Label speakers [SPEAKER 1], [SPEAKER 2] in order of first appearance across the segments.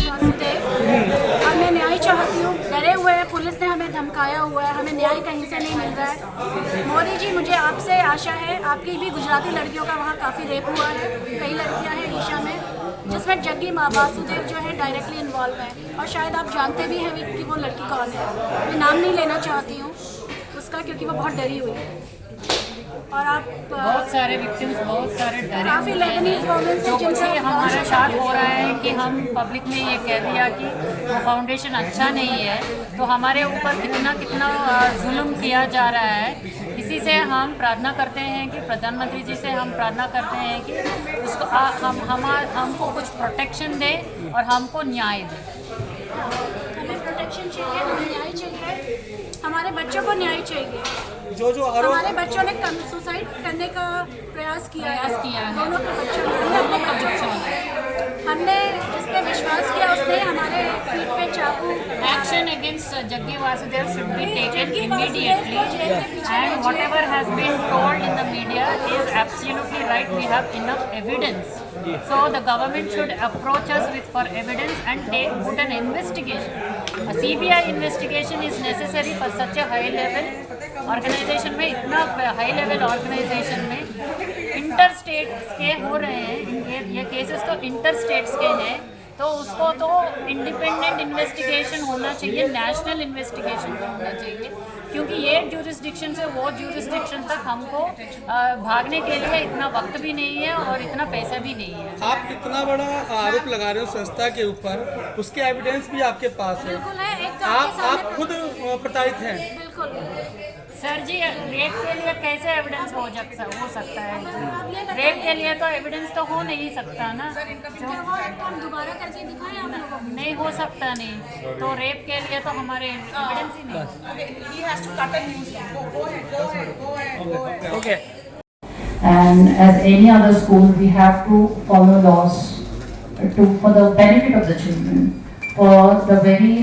[SPEAKER 1] वासुदेव, और मैं न्याय चाहती हूँ। डरे हुए हैं, पुलिस ने हमें धमकाया हुआ है, हमें न्याय कहीं से नहीं मिल रहा है। मोदी जी, मुझे आपसे आशा है, आपकी भी गुजराती लड़कियों का वहाँ काफ़ी रेप हुआ है, कई लड़कियाँ हैं ईशा में, जिसमें जग्गी वासुदेव जो है डायरेक्टली इन्वॉल्व है, और शायद आप जानते भी हैं कि वो लड़की कौन है। मैं नाम नहीं लेना चाहती हूँ उसका, क्योंकि वो बहुत डरी हुई है। और आप
[SPEAKER 2] बहुत सारे विक्टिम्स, बहुत सारे डरे
[SPEAKER 1] काफ़ी
[SPEAKER 2] हुए
[SPEAKER 1] लेबनीज
[SPEAKER 2] हैं।
[SPEAKER 1] वुमेन
[SPEAKER 2] जो कुछ
[SPEAKER 1] जिनसे
[SPEAKER 2] हमारे साथ हो रहा है कि हम पब्लिक में ये कह दिया कि वो फाउंडेशन अच्छा नहीं है, तो हमारे ऊपर कितना कितना जुल्म किया जा रहा है। इसी से हम प्रार्थना करते हैं कि प्रधानमंत्री जी से हम प्रार्थना करते हैं कि उसको हमको कुछ प्रोटेक्शन दे और हमको न्याय दे।
[SPEAKER 1] हमें प्रोटेक्शन चाहिए, हमें न्याय चाहिए, हमारे बच्चों को न्याय चाहिए।
[SPEAKER 3] जो आरोप
[SPEAKER 1] हमारे बच्चों ने सुसाइड करने का प्रयास किया है, दोनों के बच्चों ने, हमने जिस पे विश्वास किया उसने हमारे पीठ पे चाकू।
[SPEAKER 2] Action against Jaggi Vasudev should be taken immediately, and whatever has been told in the media is absolutely right. We have enough evidence, so the government should approach us for evidence and put an investigation. A CBI investigation is necessary for such a high level organization में, इतना high level organisation में inter states के हो रहे हैं ये cases, तो inter states के हैं, तो उसको तो इंडिपेंडेंट इन्वेस्टिगेशन होना चाहिए, नेशनल इन्वेस्टिगेशन होना चाहिए, क्योंकि ये ज्यूरिसडिक्शन से वो ज्यूरिसडिक्शन तक हमको भागने के लिए इतना वक्त भी नहीं है और इतना पैसा भी नहीं है।
[SPEAKER 3] आप इतना बड़ा आरोप लगा रहे हो संस्था के ऊपर, उसके एविडेंस भी आपके पास है।
[SPEAKER 1] बिल्कुल है, एक
[SPEAKER 3] आप खुद प्रताड़ित हैं।
[SPEAKER 1] बिल्कुल
[SPEAKER 2] सर जी, रेप के लिए कैसे एविडेंस हो सकता है? रेप के लिए तो एविडेंस तो हो नहीं सकता ना,
[SPEAKER 1] हम दोबारा करके दिखाएं आप लोगों को।
[SPEAKER 2] नहीं हो सकता नहीं, तो रेप के लिए तो हमारे एविडेंस ही नहीं।
[SPEAKER 3] Okay.
[SPEAKER 4] And as any other school, we have to follow laws for the benefit of the children, for the very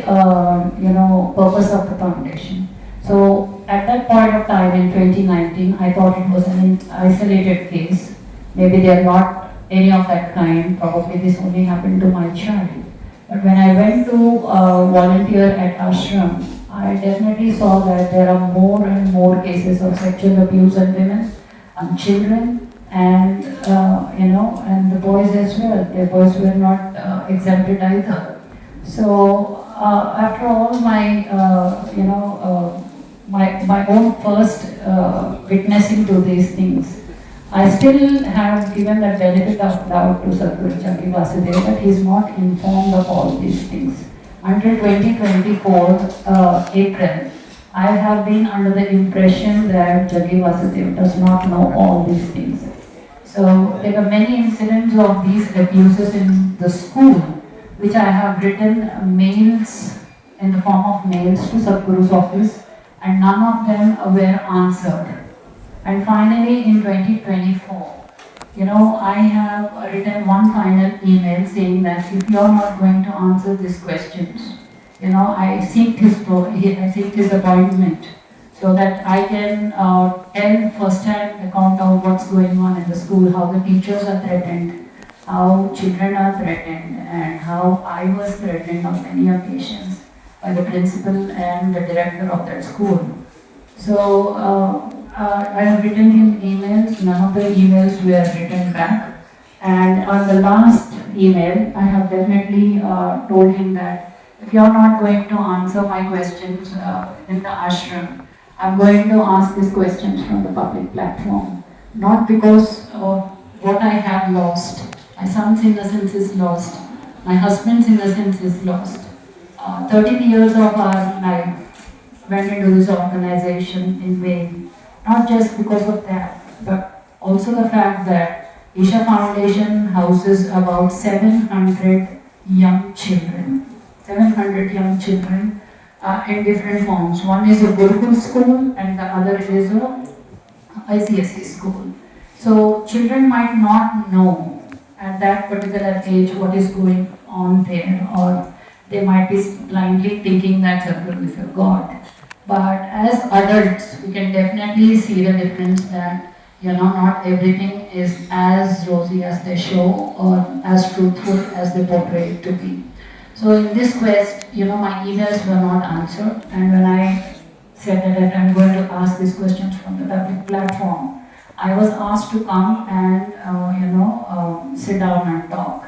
[SPEAKER 4] purpose of the foundation. So at that point of time in 2019, I thought it was an isolated case. Maybe they are not any of that kind. Probably this only happened to my child. But when I went to volunteer at ashram, I definitely saw that there are more and more cases of sexual abuse on women, on children, and and the boys as well. The boys were not exempted either. So after all my own first witnessing to these things, I still have given the benefit of doubt to Sadhguru Jaggi Vasudev that he is not informed of all these things. Until 2024 April, I have been under the impression that Jaggi Vasudev does not know all these things. So there were many incidents of these abuses in the school, which I have written mails in the form of mails to Sadhguru's office, and none of them were answered. And finally in 2024, I have written one final email saying that if you are not going to answer these questions, I seek his appointment so that I can tell first-hand account of what's going on in the school, how the teachers are threatened, how children are threatened, and how I was threatened on many occasions by the principal and the director of that school. So I have written him emails. None of the emails were written back. And on the last email, I have definitely told him that if you are not going to answer my questions in the ashram, I'm going to ask these questions from the public platform. Not because of what I have lost. My son's innocence is lost. My husband's innocence is lost. 13 years of our life went into this organization in vain. Not just because of that, but also the fact that Isha Foundation houses about 700 young children. 700 young children in different forms. One is a Gurukul school and the other is a ICSE school. So children might not know at that particular age what is going on there, or they might be blindly thinking that Sadhguru is a God. But as adults, we can definitely see the difference that not everything is as rosy as they show or as truthful as they portray it to be. So in this quest, my emails were not answered, and when I said that I'm going to ask these questions from the public platform, I was asked to come and sit down and talk.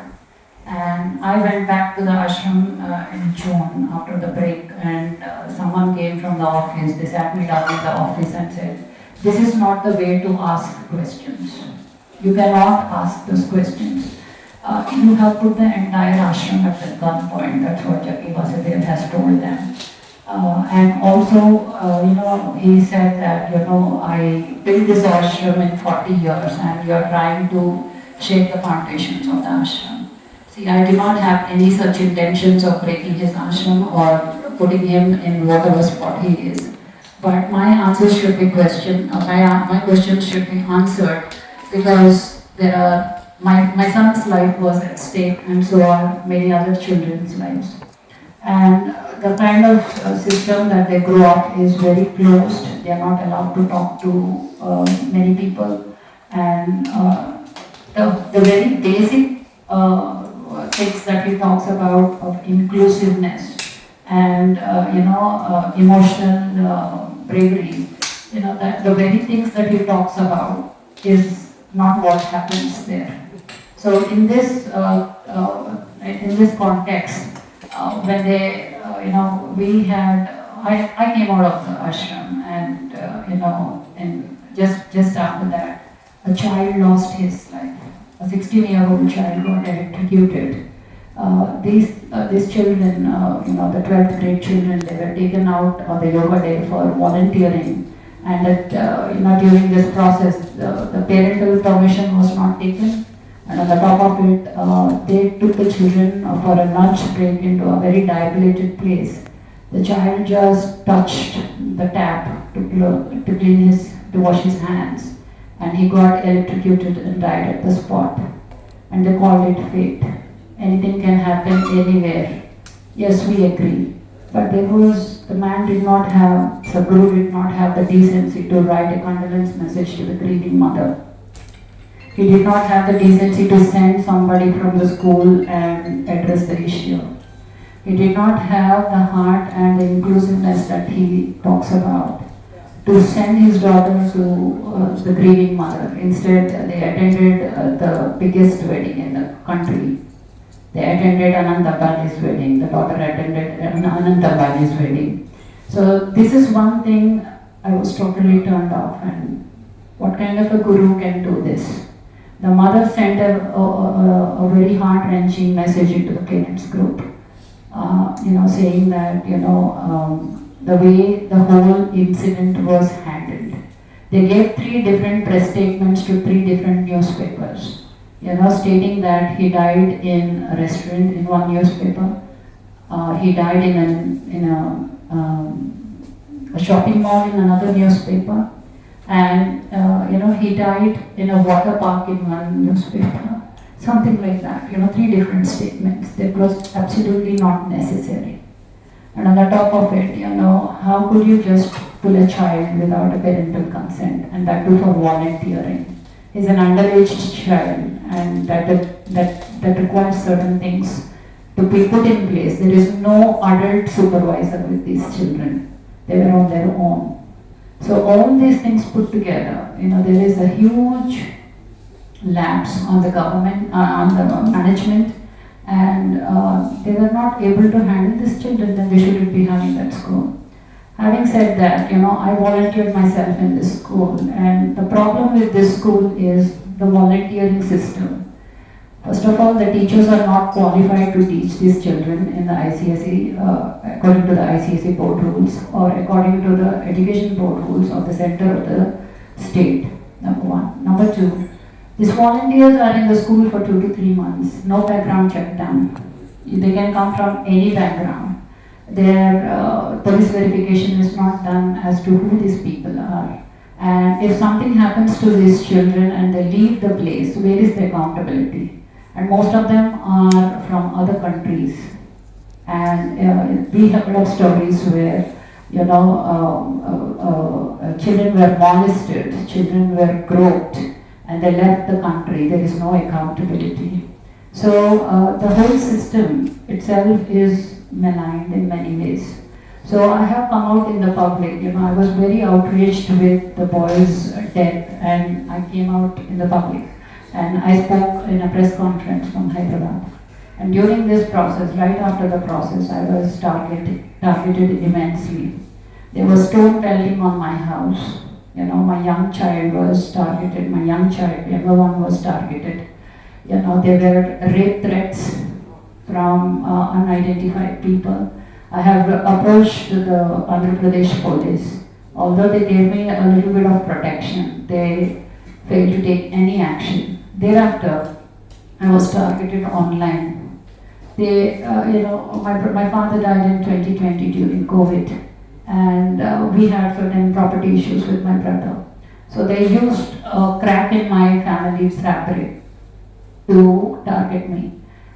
[SPEAKER 4] And I went back to the ashram in June after the break, and someone came from the office. They sat me down in the office and said, "This is not the way to ask questions. You cannot ask those questions. You have put the entire ashram at the gunpoint." That's what Jaggi Vasudev has told them. And also, he said that, I built this ashram in 40 years and you're trying to shake the foundations of the ashram. See, I do not have any such intentions of breaking his ashram or putting him in whatever spot he is. But my answers should be my questions should be answered, because my son's life was at stake, and so are many other children's lives. And the kind of system that they grow up is very closed. They are not allowed to talk to many people, and the very basic things that he talks about of inclusiveness and emotional bravery, that the very things that he talks about is not what happens there. So in this context, when they, I came out of the ashram, and and just after that, a child lost his life. A 16-year-old child got electrocuted. These children, the 12th grade children, they were taken out on the yoga day for volunteering, and during this process, the parental permission was not taken. And on the top of it, they took the children for a lunch break into a very dilapidated place. The child just touched the tap to wash his hands, and he got electrocuted and died at the spot. And they called it fate. Anything can happen anywhere. Yes, we agree. But the man did not have, Sadhguru did not have the decency to write a condolence message to the grieving mother. He did not have the decency to send somebody from the school and address the issue. He did not have the heart and the inclusiveness that he talks about to send his daughter to the grieving mother. Instead, they attended the biggest wedding in the country. They attended Ananta Bali's wedding. The daughter attended Ananta Bali's wedding. So this is one thing I was totally turned off. And what kind of a guru can do this? The mother sent a very heart-wrenching message into the parents group, saying that, the way the whole incident was handled. They gave 3 different press statements to 3 different newspapers, stating that he died in a restaurant in one newspaper, he died in a shopping mall in another newspaper, and he died in a water park in one newspaper, something like that. 3 different statements. That was absolutely not necessary. And on the top of it, how could you just pull a child without a parental consent, and that too for volunteering? He's an underage child, and that requires certain things to be put in place. There is no adult supervisor with these children. They were on their own. So all these things put together, there is a huge lapse on the government, on the management, and they were not able to handle these children, then they shouldn't be having that school. Having said that, I volunteered myself in this school, and the problem with this school is the volunteering system. First of all, the teachers are not qualified to teach these children in the ICSE, according to the ICSE board rules, or according to the education board rules of the center of the state, number 1. Number 2, these volunteers are in the school for 2 to 3 months, no background check done. They can come from any background. Their police verification is not done as to who these people are. And if something happens to these children and they leave the place, where is the accountability? And most of them are from other countries. And we have heard of stories where children were molested, children were groped, and they left the country. There is no accountability. So the whole system itself is maligned in many ways. So I have come out in the public. I was very outraged with the boy's death, and I came out in the public. And I spoke in a press conference from Hyderabad. And during this process, right after the process, I was targeted immensely. There was stone pelting on my house. My young child was targeted. My younger one was targeted. There were rape threats from unidentified people. I have approached the Andhra Pradesh police. Although they gave me a little bit of protection, they failed to take any action. Thereafter, I was targeted online. My father died in 2020 during COVID, and we had certain property issues with my brother. So they used a crack in my family's fabric to target me.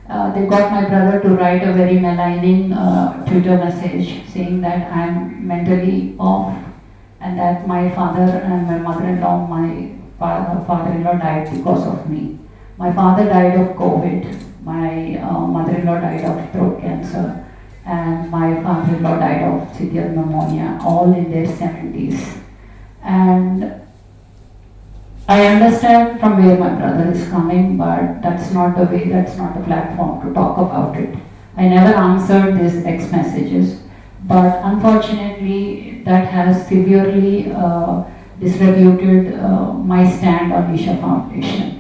[SPEAKER 4] They got my brother to write a very maligning Twitter message saying that I'm mentally off and that my father and my mother-in-law, my father-in-law died because of me. My father died of COVID, my mother-in-law died of throat cancer, and my father-in-law died of severe pneumonia, all in their 70s. And I understand from where my brother is coming, but that's not the way, that's not the platform to talk about it. I never answered these X messages, but unfortunately that has severely disreputed my stand on Isha Foundation.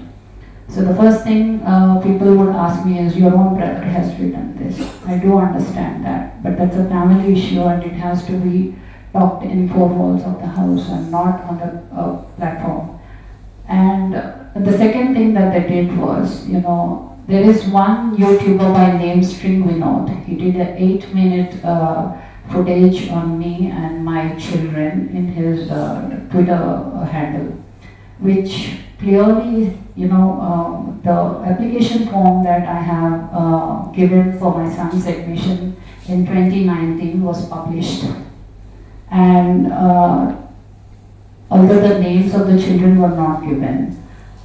[SPEAKER 4] So the first thing people would ask me is, your own brother has written this. I do understand that, but that's a family issue and it has to be talked in four walls of the house and not on the platform. And the second thing that they did was, there is one YouTuber by name String Vinod. He did an 8-minute footage on me and my children in his Twitter handle, which clearly, the application form that I have given for my son's admission in 2019 was published. And although the names of the children were not given,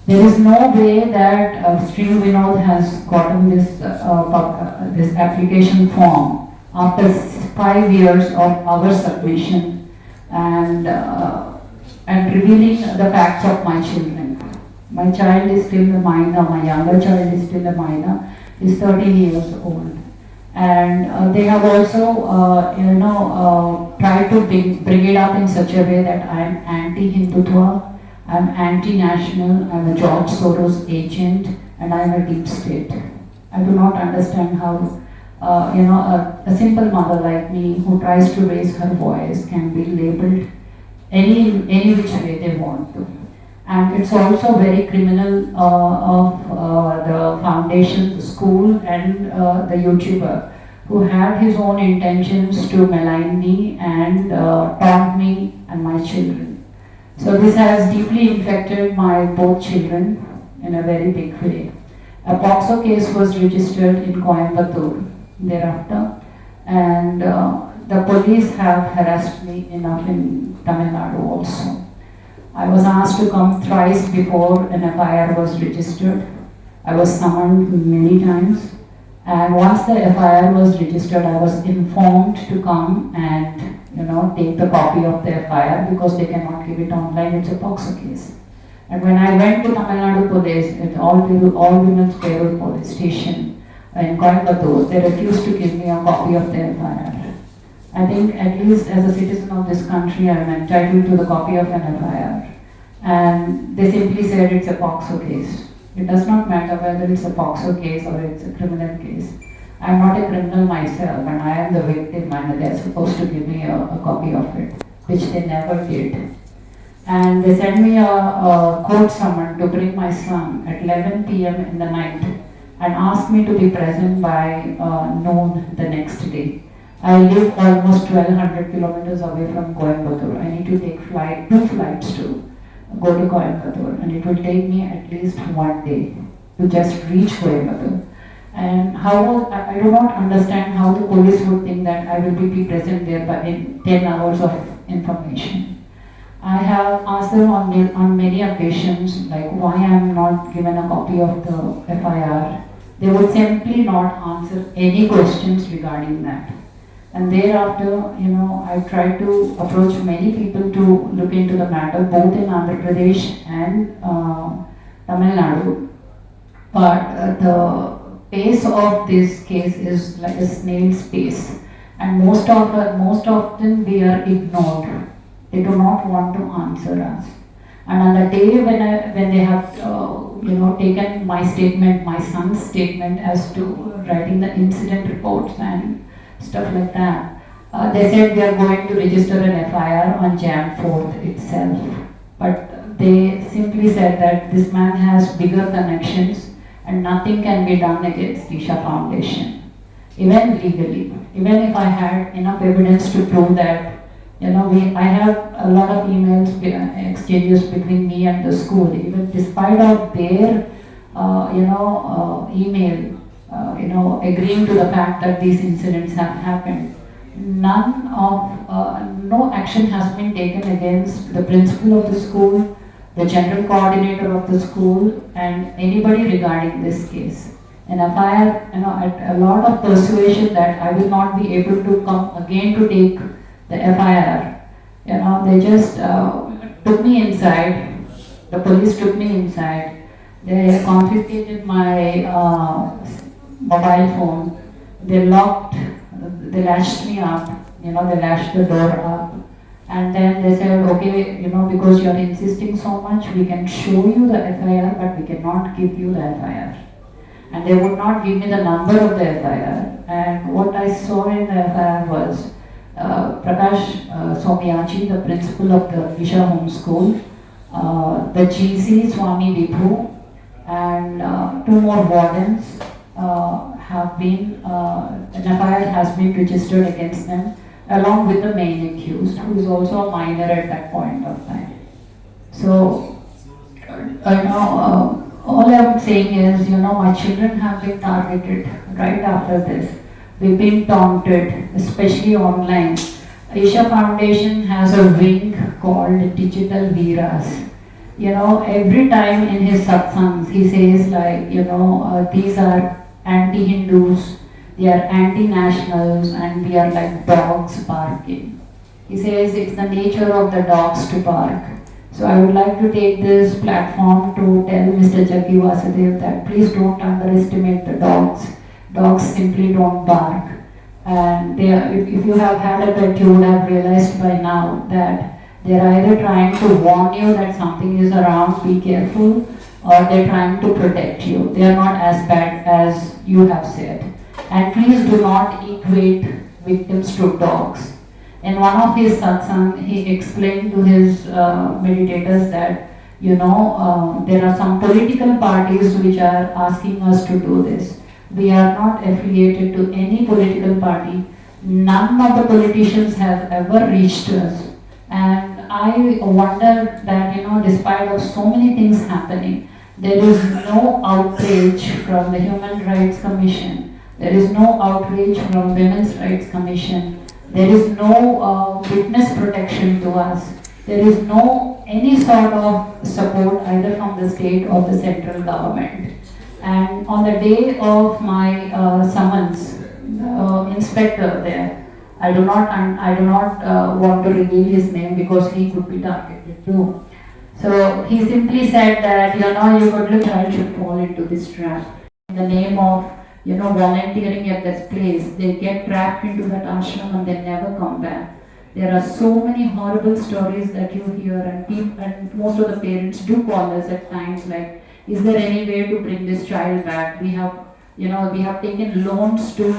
[SPEAKER 4] there is no way that String Vinod has gotten this application form after 5 years of our submission and revealing the facts of my children. My child is still a minor, my younger child is still a minor, he's 13 years old. And they have also, tried to bring it up in such a way that I am anti-Hindutva, I am anti-national, I am a George Soros agent, and I am a deep state. I do not understand how, a simple mother like me who tries to raise her voice can be labeled any which way they want to. And it's also very criminal of the foundation, the school, and the YouTuber who had his own intentions to malign me and taunt me and my children. So this has deeply infected my both children in a very big way. A POCSO case was registered in Coimbatore thereafter, and the police have harassed me enough in Tamil Nadu also. I was asked to come thrice before an FIR was registered. I was summoned many times, and once the FIR was registered, I was informed to come and take the copy of the FIR because they cannot give it online. It's a POCSO case. And when I went to Tamil Nadu Police, at all women's payroll police station in Coimbatore, they refused to give me a copy of the FIR. I think at least as a citizen of this country, I am entitled to the copy of an FIR. And they simply said it's a POCSO case. It does not matter whether it's a POCSO case or it's a criminal case. I am not a criminal myself, and I am the victim, and they're supposed to give me a copy of it, which they never did. And they sent me a court summons to bring my son at 11 p.m. in the night and asked me to be present by noon the next day. I live almost 1200 kilometers away from Coimbatore. I need to take two flights to go to Coimbatore, and it will take me at least 1 day to just reach Coimbatore. And how I do not understand how the police would think that I will be present there by in 10 hours of information. I have asked them on many occasions like why I am not given a copy of the FIR. They would simply not answer any questions regarding that. And thereafter, I tried to approach many people to look into the matter, both in Andhra Pradesh and Tamil Nadu. But the pace of this case is like a snail's pace, and most often we are ignored. They do not want to answer us. And on the day when they have taken my statement, my son's statement as to writing the incident reports and stuff like that, they said we are going to register an FIR on Jan 4th itself. But they simply said that this man has bigger connections and nothing can be done against Isha Foundation, even legally. Even if I had enough evidence to prove that, I have a lot of emails, exchanges between me and the school. Even despite of their, email, agreeing to the fact that these incidents have happened, no action has been taken against the principal of the school, the general coordinator of the school, and anybody regarding this case. And if I had a lot of persuasion that I will not be able to come again to take the FIR, they just took me inside. The police took me inside. They confiscated my mobile phone. They latched me up. They latched the door up. And then they said, okay, because you're insisting so much, we can show you the FIR, but we cannot give you the FIR. And they would not give me the number of the FIR. And what I saw in the FIR was Prakash Somyachi, the principal of the Isha Home School, the GC Swami Vibhu, and 2 more wardens have been, an FIR has been registered against them, along with the main accused, who is also a minor at that point of time. So, all I'm saying is, my children have been targeted right after this. We've been taunted, especially online. Isha Foundation has a wing called Digital Veeras. Every time in his satsangs, he says like, these are anti-Hindus, they are anti-nationals, and we are like dogs barking. He says it's the nature of the dogs to bark. So I would like to take this platform to tell Mr. Jaggi Vasudev that please don't underestimate the dogs. Dogs simply don't bark. And if you have had a pet, you would have realized by now that they're either trying to warn you that something is around, be careful, or they're trying to protect you. They are not as bad as you have said. And please do not equate victims to dogs. In one of his satsang, he explained to his meditators that, there are some political parties which are asking us to do this. We are not affiliated to any political party. None of the politicians have ever reached us. And I wonder that, despite of so many things happening, there is no outrage from the Human Rights Commission. There is no outrage from Women's Rights Commission. There is no witness protection to us. There is no any sort of support either from the state or the central government. And on the day of my summons, inspector there, I do not want to reveal his name because he could be targeted too. So he simply said that your good little child should fall into this trap. In the name of volunteering at this place, they get trapped into that ashram and they never come back. There are so many horrible stories that you hear, and most of the parents do call us at times like, is there any way to bring this child back? We have taken loans to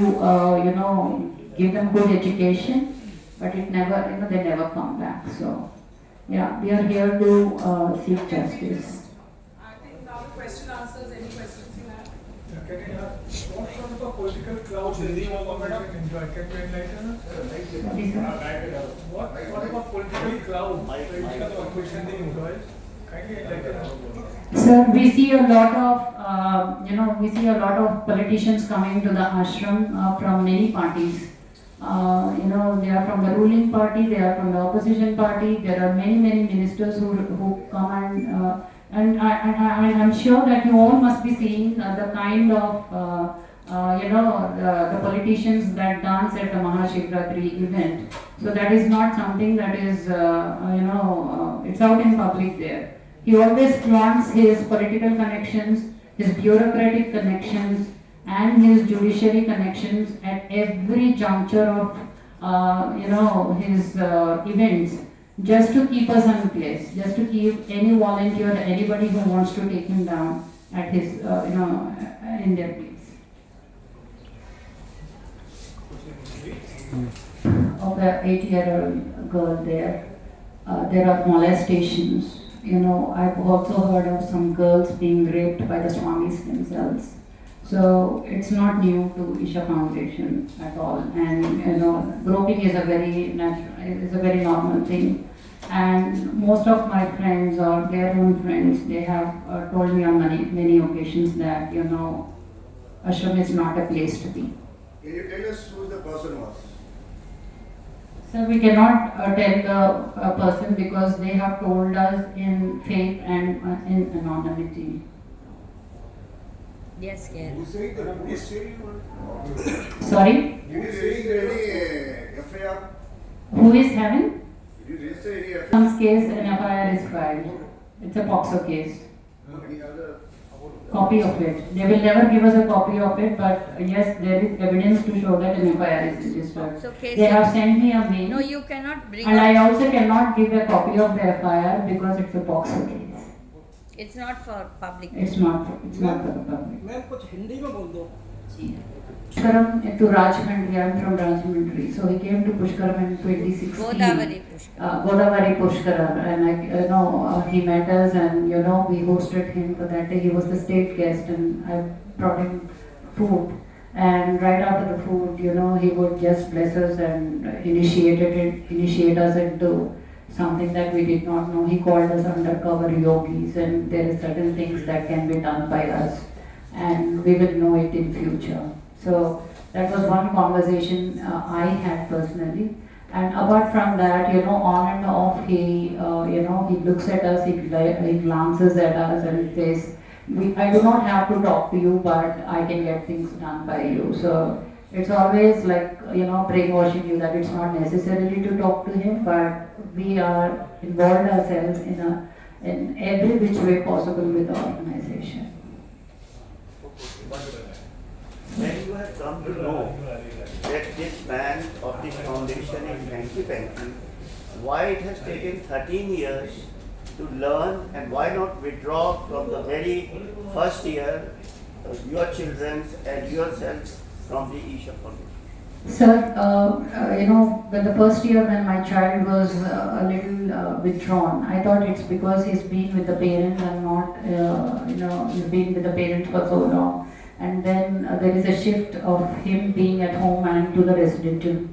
[SPEAKER 4] give them good education, but it never, they never come back. So yeah, we are here to seek justice.
[SPEAKER 5] I think now the question answers any questions you have.
[SPEAKER 6] Can I ask, what sort of a political cloud does the opposition enjoy? Can you enlighten us? What sort of a political cloud does the opposition enjoy? Kindly enlighten us.
[SPEAKER 4] Sir, we see a lot of, we see a lot of politicians coming to the ashram from many parties. They are from the ruling party, they are from the opposition party. There are many ministers who come I'm sure that you all must be seeing the kind of, the politicians that dance at the Mahashivratri event. So that is not something that is, it's out in public there. He always flaunts his political connections, his bureaucratic connections, and his judiciary connections at every juncture of, his events, just to keep us in place, just to keep any volunteer, anybody who wants to take him down at his, in their place. Of the 8-year-old girl there are molestations. I've also heard of some girls being raped by the Swamis themselves. So it's not new to Isha Foundation at all. And groping is a very normal thing. And most of my friends or their own friends, they have told me on many occasions that ashram is not a place to be.
[SPEAKER 7] Can you tell us who the person was?
[SPEAKER 4] So we cannot tell the person because they have told us in faith and in anonymity.
[SPEAKER 2] Yes, yes.
[SPEAKER 7] Who said that? Who said you
[SPEAKER 4] Sorry?
[SPEAKER 7] Did you register any FIR?
[SPEAKER 4] Who is having?
[SPEAKER 7] Did you register any FIR?
[SPEAKER 4] Some case an FIR is filed. It's a POXO case.
[SPEAKER 7] Any other?
[SPEAKER 4] Copy of it. They will never give us a copy of it, but yes, there is evidence to show that an FIR is registered.
[SPEAKER 8] So case
[SPEAKER 4] They have sent me a mail.
[SPEAKER 8] No, you cannot bring
[SPEAKER 4] And I
[SPEAKER 8] up.
[SPEAKER 4] also cannot give a copy of the FIR because it's a POXO case.
[SPEAKER 8] It's not for public.
[SPEAKER 4] It's not for the public.
[SPEAKER 3] Ma'am कुछ हिंदी में बोल दो.
[SPEAKER 4] Pushkaram to Rajahmundry. I am from Rajahmundry. So he came to Pushkaram in 2016.
[SPEAKER 8] Godavari Pushkar.
[SPEAKER 4] Godavari Pushkaram, and he met us, and we hosted him for that day. He was the state guest, and I brought him food. And right after the food, he would just bless us and initiate us into something that we did not know. He called us undercover yogis, and there are certain things that can be done by us, and we will know it in future. So that was one conversation I had personally. And apart from that, on and off, he looks at us, he glances at us and says, I do not have to talk to you, but I can get things done by you. So it's always like, brainwashing you that it's not necessarily to talk to him, but we are involved ourselves in every which way possible with the organization.
[SPEAKER 9] When you have come to know that this man of this foundation is hanky-panky, why it has taken 13 years to learn, and why not withdraw from the very first year your children and yourself from the Isha Foundation?
[SPEAKER 4] Sir, when the first year when my child was a little withdrawn, I thought it's because he's been with the parents and not, he's been with the parents for so long. And then there is a shift of him being at home and to the residential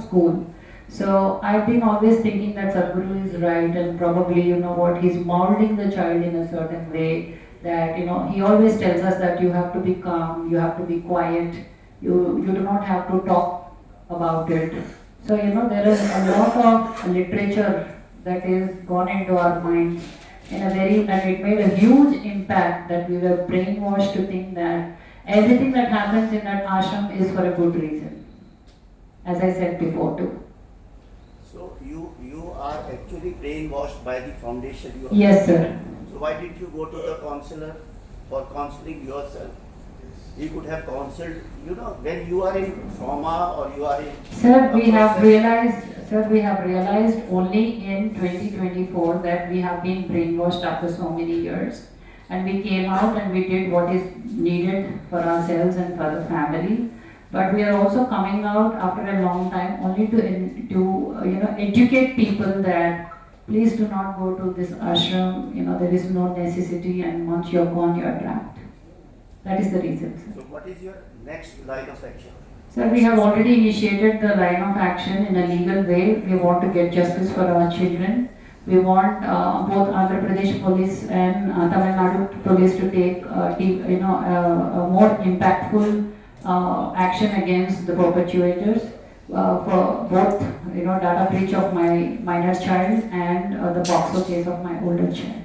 [SPEAKER 4] school. So I've been always thinking that Sadhguru is right, and probably, he's molding the child in a certain way that, he always tells us that you have to be calm, you have to be quiet, you do not have to talk about it. So, there is a lot of literature that is gone into our minds and it made a huge impact that we were brainwashed to think that everything that happens in that ashram is for a good reason, as I said before too.
[SPEAKER 9] So you are actually brainwashed by the foundation?
[SPEAKER 4] Yes, sir.
[SPEAKER 9] So why did you go to the counselor for counseling yourself? He could have counseled, when you are in trauma or you are in...
[SPEAKER 4] Sir, we have realized only in 2024 that we have been brainwashed after so many years. And we came out and we did what is needed for ourselves and for the family. But we are also coming out after a long time only to educate people that please do not go to this ashram. There is no necessity, and once you're gone, you're trapped. That is the reason, sir.
[SPEAKER 9] So what is your next line of action?
[SPEAKER 4] Sir, we have already initiated the line of action in a legal way. We want to get justice for our children. We want both Andhra Pradesh police and Tamil Nadu police to take more impactful action against the perpetrators for both data breach of my minor child and the POCSO case of my older child.